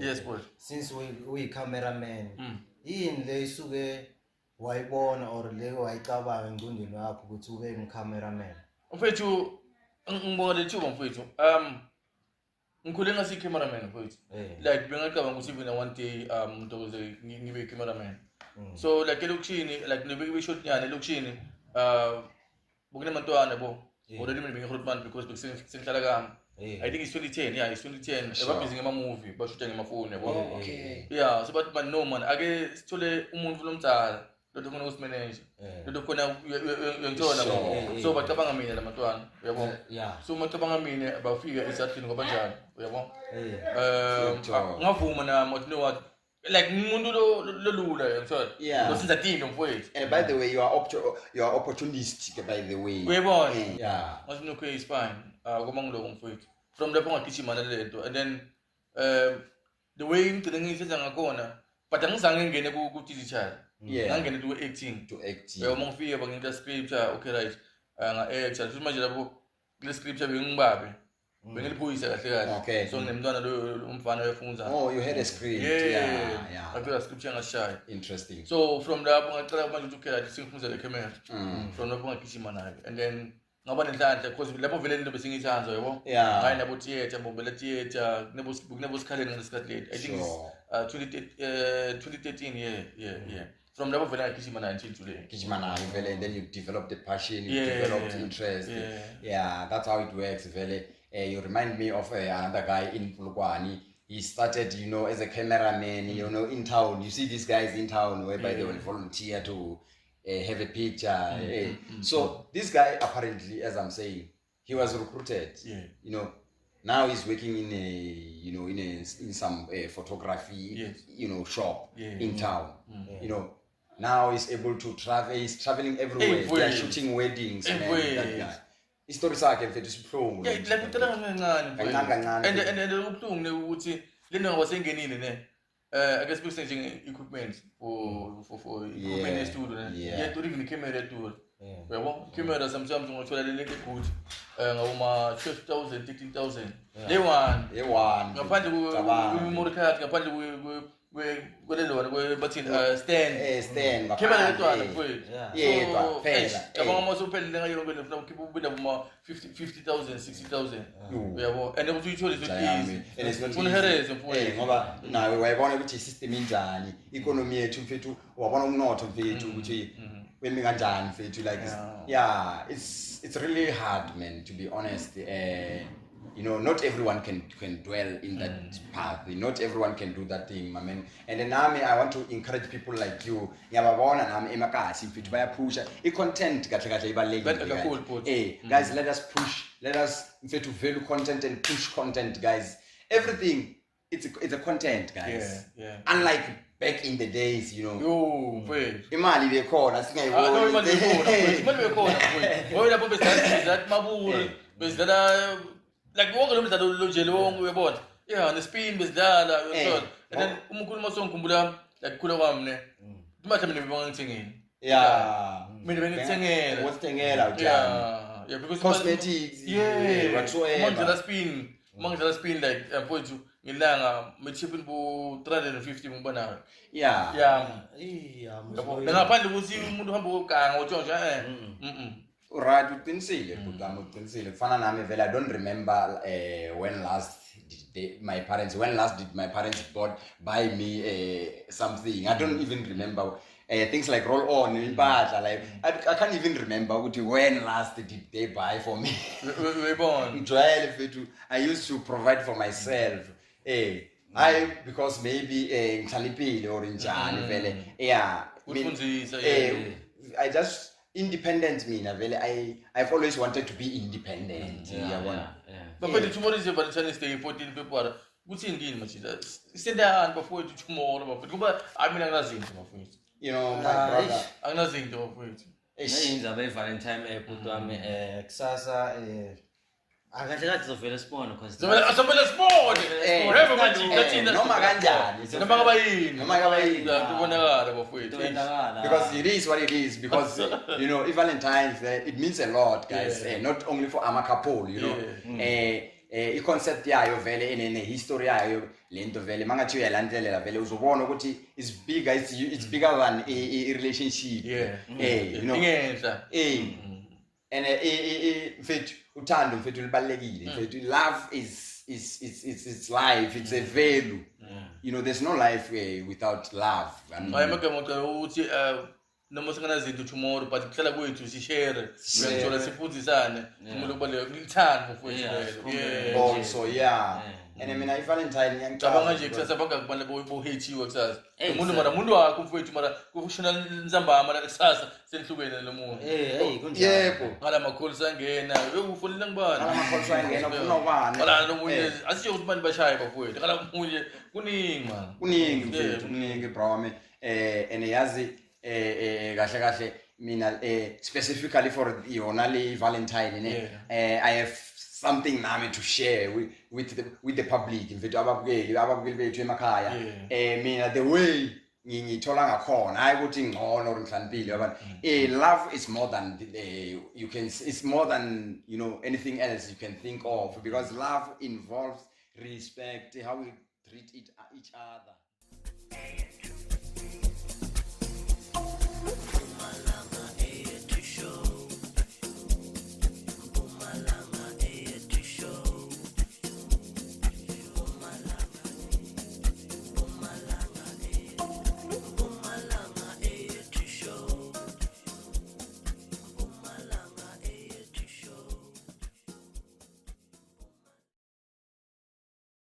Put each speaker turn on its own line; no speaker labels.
Yes, boy.
Since we cameraman, yini le isuke wayibona or le wayicabanga engqondweni yakho ukuthi ube cameraman?
Mfethu ngibonga le thuba mfethu. Ngikhule ngasi cameraman mfethu. Like bengacabanga ukuthi even one day ngizoze ngibe cameraman. So like elokishini like nibe shot nyane elokishini bukunemantwana bo. Already mina bengihrotman because bekusengihlala kami. I think it's 2010, yeah, it's 2010.
Sure.
Busy ngamamovie, bashuta ngemafoni yabo.
Okay.
Yeah, so but no man, ake sithole umuntu lomdala, lo khona usimanage. Lo khona uyangithola bo. So bacabanga mina lamantwana, uyabo.
Yeah.
So macabanga mina bafika esathini ngoba njalo, uyabo. Ngavuma nami you know what? Like umuntu lo lula uyangithola.
Yeah.
Lo sinza tino mfowethu.
And by the way, you are opportunistic by the way.
Uyabona?
Yeah.
Ngathi okay, it's fine. Kuma ngiloko mfowethu. From lapho ngagijima nalento and then the way ngicela ngiyisenza ngakhona but angizange ngene ku digital. Ngangene to acting. Uma ngifika bangita script okay right. Nga-act futhi manje lapho le script bengibabe. Bengiliphoyisa kahle kahle.
Okay.
So nginemntwana lo umfana uyafunza.
Oh, you had a script.
Yeah. Ngapela script yangashayi.
Interesting.
So from lapho ngacela manje ukuthi okay right singifunza le camera. From lapho ngagijima nayo and then ngaba nenhlanhla because lapho vele into besingithanza yabo. Hayi nabo theater bobela theater nebo sikhaleni ngesikhathi late. I think it's 2013 yeah. From lapho vele ngagijima nayo until today.
Gijima nayo vele and then you developed the passion, you developed interest. Yeah, that's how it works vele. You remind me of another guy in Polokwane. He started, you know, as a cameraman, you know, in town. You see these guys in town whereby they will volunteer to have a picture. So this guy apparently, as I'm saying, he was recruited. You know, now he's working in in some photography, you know, shop in town. You know, now he's able to travel. He's traveling everywhere. They are shooting weddings. Man, that guy. Isitori sakhe mfethu sibuhlungu.
Yeah, like ngicela kancane. And ubuhlungu ukuthi lento ngasengenile ne. I guess we're saying equipment for equipment in studio. Yeah, to ring camera tool. Well, camera sometimes ngothola le good. Ngawuma 12,000, 13,000. They one. Ngaphandle ku memory card, ngaphandle kwelelo bathini stand. Camera yetwana mfowethu.
Yeah, phela.
Cabanga mase uphelele ngayo ngene ufuna ukhipha ubila kuma 50,000, 60,000. Uyabo. And ukuthi uyithole so easy.
And it's not
easy.
Ngoba nawe wayibona ukuthi system injani, economy yethu mfethu wabona umnotho mfethu ukuthi wemi kanjani mfethu like yeah, it's really hard man to be honest. You know, not everyone can dwell in that path. Not everyone can do that thing, my man. And then I want to encourage people like you. Ngiyababona nami emakasi mfethu bayapusha i-content kahle ibalekile. Guys, let us push. Let us mfethu value content and push content, guys. Everything it's a content, guys.
Yeah.
Unlike back in the days, you know.
Yo, mfethu.
Imali bekhona singayiboni.
Imali bekhona mfethu. Ngoba lapho besidlala maburi, besidlala like wonke lo mdlalo lo nje lo uyabona. Yeah, nespin besidlala uyabona. And then umkhuluma songikhumbula like khula kwami ne. Imali mina bengangithengile.
Yeah.
Mina bengithengela.
Wasithengela utjani.
Yeah, because
cosmetics.
Whatsoever. Mangidlala spin like mfowethu ngilanga mechipin bu 350 ngibona. Yeah. Ngaphandle ukuthi umuntu uhamba ukanga utshontsha
Right, uqinisile kufana nami vele I don't remember when last did my parents buy me something. I don't even remember things like roll on impahla like I can't even remember when last did they buy for me. I used to provide for myself. Because maybe ngihlalipile or njani vele. Yeah. I just independent mina vele I've always wanted to be independent.
But tomorrow is Valentine's Day, 14 February. Kuthi ngini manje? Sendani bafowethu tomorrow bafowethu. Kuba mina nginazinto bafowethu.
You know, my brother.
Anginazinto bafowethu.
Eyinza be Valentine ebhuti wami
kusasa
akahle kathi zovela sibone because
Azovela sibone. Whatever manje
noma kanjani.
Noma kabayini. Kubonakala bafowethu.
Because it is what it is because you know, Valentine's it means a lot, guys. Not only for ama couple, you know. i-concept yayo vele ene-history yayo lento vele mangathi uyalandelela vele uzobona ukuthi it's bigger than a relationship. You know. And mfethu uthando mfethu libalekile mfethu love it's life, it's a value. You know, there's no life without love.
Ukuthi noma singana zinto tomorrow but kuhlala kwethu sishare ngiyathola sifudzisane umuntu kubaleka kulithanda mfowethu
also and mina iValentine
ngicabanga nje kusasa bangakubona bohetiwe kusasa umuntu wakho mfowethu mara kushona nzamba mara kusasa senihlukene nomuntu
yebo
ngala makholi sangena ufonela ngibani
ngala makholi sangena ufuna ubani
ngala nomunye asisho ukuthi bani bashaye bafowethu ngala umunye kuningi man
kuningi mfethu kuningi bro wami and yazi kahle mina specifically for yona le Valentine I have something nami to share with the public mfethu ababukeli bethu emakhaya mina the way ngithola ngakhona hayi ukuthi ngcono or ngihlaniphile yabona love is more than it's more than you know anything else you can think of, because love involves respect, how we treat each other.